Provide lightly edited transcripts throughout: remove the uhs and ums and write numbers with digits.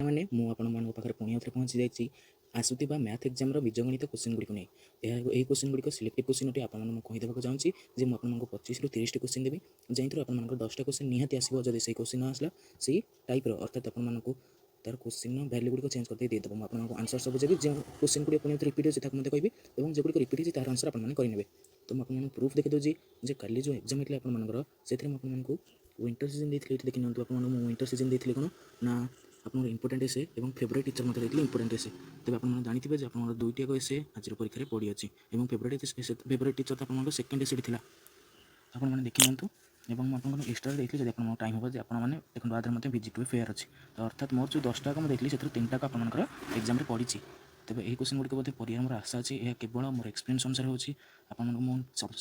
मैंने मुझे पाखे पुणी आउे पहुँची जाइए आसुवा मैथ एग्जाम बीजगणित क्वेश्चन गुड़िक नहीं यह क्वेश्चन गुड़िक सिलेक्टिव क्वेश्चन अटे आपको चाहिए जे मुझे 25 ରୁ 30 क्वेश्चन देवी जैसे आप 10टा क्वेश्चन निहाती आसो जब से क्वेश्चन आसला से टाइप्र अर्थात आपको तार क्वेश्चन वैल्यू गुड़िक चेंज करते देदेव आपको आंसर सब जब जो क्वेश्चन गुड़ी पुणी रिपीट होती है कहबी और जो गुड़िक रिपीट होती तार आंसर आपने करेंगे। तो मुझे प्रूफ देखी दूसरी जे कल जो एग्जाम होता है आपर से आपको विंटर सीजन देती देखी नि आप विंटर सीजन देती कौन ना आप इंपोर्टाट एसे और फेवरेट टीचर मत देखिए इंपोर्टाट एसे तेज आप जानते हैं आप दुईटाक एसे आज परीक्षा पड़ी अच्छी और फेवरेट टीचर तो आप सेकेंड एसे था आपने देखी निंतु और मुझे एक्सट्रा देखिए जब आप टाइम होगा आपने देखो आधार विजिट फेयर अच्छी तो अर्थात मोर जो 10टा मुझे देखी से 3टाक आपर एग्जाम पड़ी तेज यही क्वेश्चन गुड़िक बोधे पढ़िया मोर आशा अच्छी यह केवल मोर एक्सपीरियंस अनुसार होगी आपको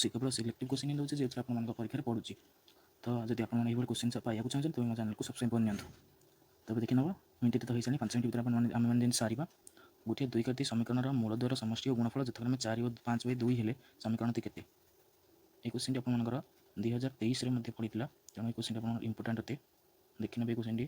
केवल सिलेक्टिव क्वेश्चन ही दूसरी जो आप परीक्षा पड़ूँ। तो जब आपने क्वेश्चन पाइबा चाहिए तो मो चैनल को सब्सक्राइब कर नि तब देखी नब मिनट तो हो सारे 5 मिनट भर आम जमी सारा गोटे दुई करती समीकरण मूल द्वारा समष्टि और गुणफल जो आम 4 और 5/2 हेले समीकरण टी के क्वेश्चन आपर 2023 पड़ी तेणु क्वेश्चन आप इंपोर्टाट अटे देखी ने क्वेश्चन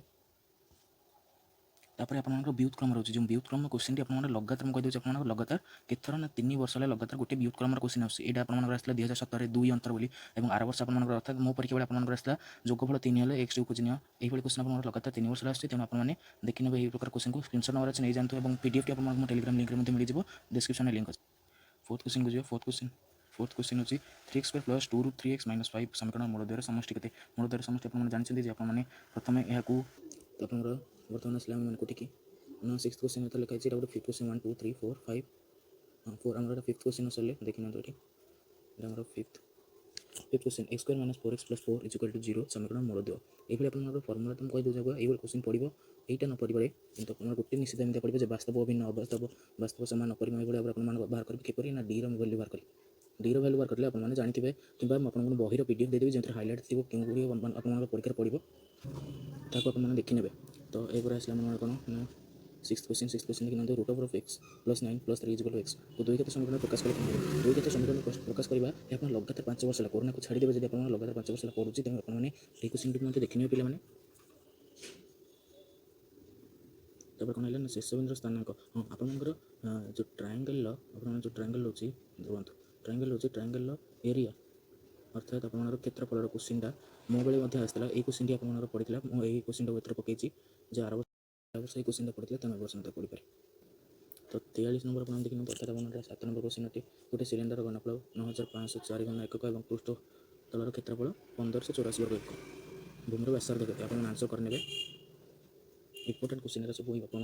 तापर आप व्युत्क्रम रोचे जो व्युत्क्रम क्वेश्चन आप लगातार मुझे कहीदे आप लगातार केथर ना 3 वर्ष है लगातार गोटे व्युत्क्रम क्वेश्चन आसा आपको 2017 2 अंतर बोली और आर वर्ष आप अर्थात मो परीक्षा बेले आपको जोगफल 3 हेल्ले एक्स को खोजनीय यही क्वेश्चन आप लगातार 3 वर्ष आसे तेणु आपने देखी ने यही प्रकार क्वेश्चन को स्क्रीनशॉट नंबर अच्छे नहीं जानते और पीडीएफ टी आप टेलीग्राम लिंक में मिल जाए डिस्क्रिप्शन लिंक अच्छे। फोर्थ क्वेश्चन को जो फोर्थ क्वेश्चन अच्छी 3x² + 2 * 3x - 5 समीकरण मूल द्वारा समष्टि के मूल द्वारा समष्टि आपने जानते आपने प्रथम यहाँ आप बर्तमान आसला आम कोटिकी ना 6th क्वेश्चन तो लिखाई गोटे 5th क्वेश्चन 1 2 3 4 5 4 आम 5th क्वेश्चन सरले देखी ना ये 5th क्वेश्चन x² - 4x + 4 = 0 समीकरण मूल द्व ये आप फर्मुला तुम कही दूसरा ये क्वेश्चन पढ़ो यहाँ न पढ़े कि गोटे निश्चित एमती पढ़े वास्तव अभिन्न अवास्तव वास्तव सामान अपरिमेय भाई बाहर करेंगे किपर ना डी रैल्यू बाहर करेंगे डी रैल्यू बाहर करेंगे आपने जानते कि आपको बही पीडीएफ देदेवी जो हाइलाइट थी क्यों आप परीक्षा पड़ो ताको आपने देखी ने। तो ये आसला कौन 6th क्वेश्चन लिखना √(x + 9 + 3 = x) तो दुई क्षेत्र समीकरण प्रकाश कर दुई क्षेत्र समीकरण प्रकाश करवा आप लगातार 5 वर्ष है कोरोना को छाड़देवे जब आप लगातार 5 वर्ष पढ़ुची तेणु आपने ये क्वेश्चन टी देखने पे तब कौन है शेष बिंदु स्थानांक हाँ आपर जो ट्रायंगल जो ट्रायंगल रोचे रुहतु ट्रायंगल रोचे ट्रायंगल एरिया अर्थात आप क्षेत्रफल क्वेश्चनटा मो बेले आसाला ये क्वेश्चन टी आप पढ़ी मुझे क्वेश्चन को पकई जो आर वर्ष ये क्वेश्चन पढ़ी तेनाली वर्ष मत पढ़ी पारे। तो 43 नंबर आप देखिए अर्थात आप 7 नंबर क्वेश्चन अटे गोटे सिलेंडर घनफल 9504 घन एकक और पृष्ठ तलर क्षेत्रफल 1584 वर्ग एकक भूमिर व्यासार्ध केते आप आंसर करने इंपोर्टेंट क्वेश्चन सब आप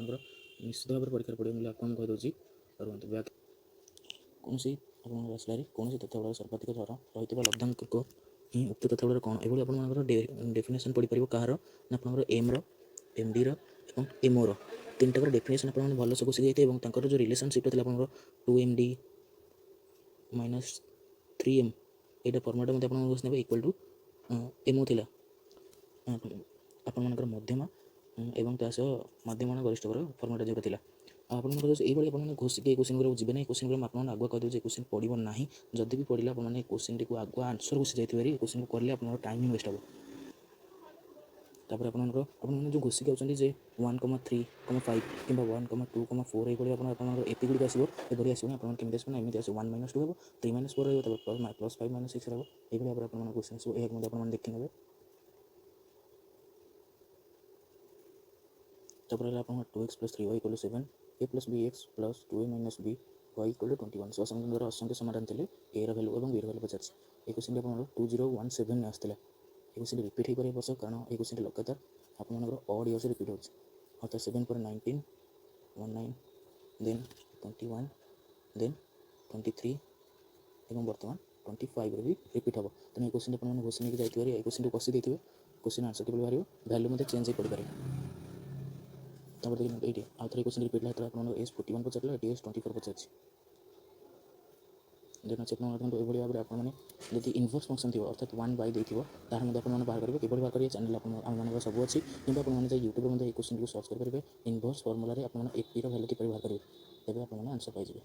निश्चित भाव में परीक्षा पड़े मुझे आपको कहीदे रुहतु बैक कौन सी आसला कौन सी तथ्यबल सर्वाधिक थर रही लब्धांक ही उक्त तथ्यबल कौन ये आप डेफिनेसन पढ़ी पार कहार ना आप एम एमडी एमओर 3टाक डेफिनेसन आप भल से घुसी जाइए जो रिलेशनशिप था आप 2md - 3m यहाँ फर्मुला आप घुस ने इक्वल टू एमओ थी आपर मध्यमा एवं ता सह मध्यम गरिष्ठ फर्मुला जो था आप घोषिक क्वेश्चन गुरा जी ना क्वेश्चन आप आगुआ कहीदे क्वेश्चन पड़ो ना जदि भी पढ़ा आपने क्वेश्चन टी आगुआ आंसर घुसी जाइए क्वेश्चन को करें आप टाइम ही वेस्ट हे तापर आपने जो घोषिक आउट 1,3,5 कि 1,2,4 ये एपी गुड़िक आसो ये आसो आपमि आसो ना एमती आसो 1 - 2 हम 3 - 4 +5 - 6 रहा ये आप क्वेश्चन आसो यह देखी ने। तापर आप 2x + 3y = 7 a + bx + 2a - b y = 21 समीकरण द्वारा असंख्य समाधान थे ए रैल्यू और बी रैल्यू पचार ये क्वेश्चन आप 2017 आसाला ये क्वेश्चन रिपीट हो पारे वर्ष कारण ये क्वेश्चन लगातार आपर ऑड इयर्स रिपीट हो अर्थात 7 पर 19 19 देन 21 देन 23 और बर्तमान 25 भी रिपीट हम तेनाली क्वेश्चन आपने घोषी नहीं जाइए ये क्वेश्चन को कषि देते क्वेश्चन आंसर टेबल बाहर वैल्यू चेंज हो पड़ तब देखिए ये आउ थे क्वेश्चन रिपीट है आप S41 पचार S24 पचार देन अच्छे ये भाव में आपने इनवर्स फंक्शन थी अर्थात 1/देव तार आप बाहर करेंगे कि बाहर करेंगे चैनल आम सब अच्छी कि आपने यूट्यूब में क्वेश्चन को सर्च करेंगे इनवर्स फर्मुला आप एपी वैल्यू कि बाहर करेंगे तब आप आंसर पाइबे।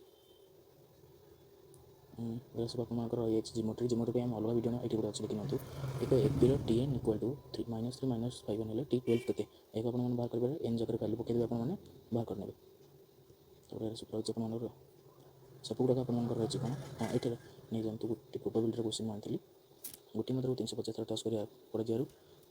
सब आपंकर रही है जिमोट्री आम अलग भिडियो ये गोटे अच्छे देखिए एक FP TN equal to -3 -5 T 12 के आप बाहर करेंगे एन जगह वैल्यू पकईदेवे आप बाहर करने तो सूत्र रही है सब गुड़ाक आप रही कौन हाँ ये नहीं जातु गोटे प्रोबाबिलिटी क्वेश्चन मैं आनी गोटे मतलब 350 टच कर पड़ जाए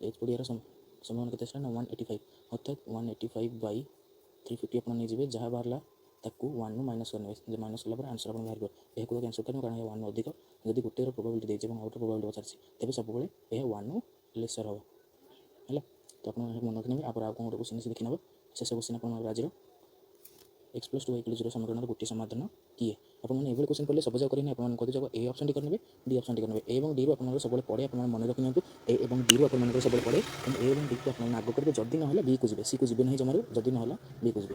एच पड़ियार समय के 185 अर्थात 185/350 आप नहीं जहाँ बाहर ताकू 1 माइनस करने माइनस कला आंसर आप बाहर यह कैंसल करेंगे कारण 1 अधिक जब गोटे प्रोबाबिलिटी देती और गोटे प्रोबाबिलिटी पचार तेज सब 1 लेसर हम है तो आप मन रखने आप कौन गोटे क्वेश्चन देखी ना शेष क्वेश्चन आप आज x+2y=0 समीकरण गोटे समाधान किए आपने ये क्वेश्चन पढ़े सब जगह करेंगे आप ए ऑप्शन करेंगे डी ऑप्शन करेंगे ए और डी रू आप सब पड़े आप मन रखी ए और डी रू आप सब पड़े ए और डी को आप आग करेंगे जदि ना बी को जी सी को जी नहीं जमार जदि ना बी को जी।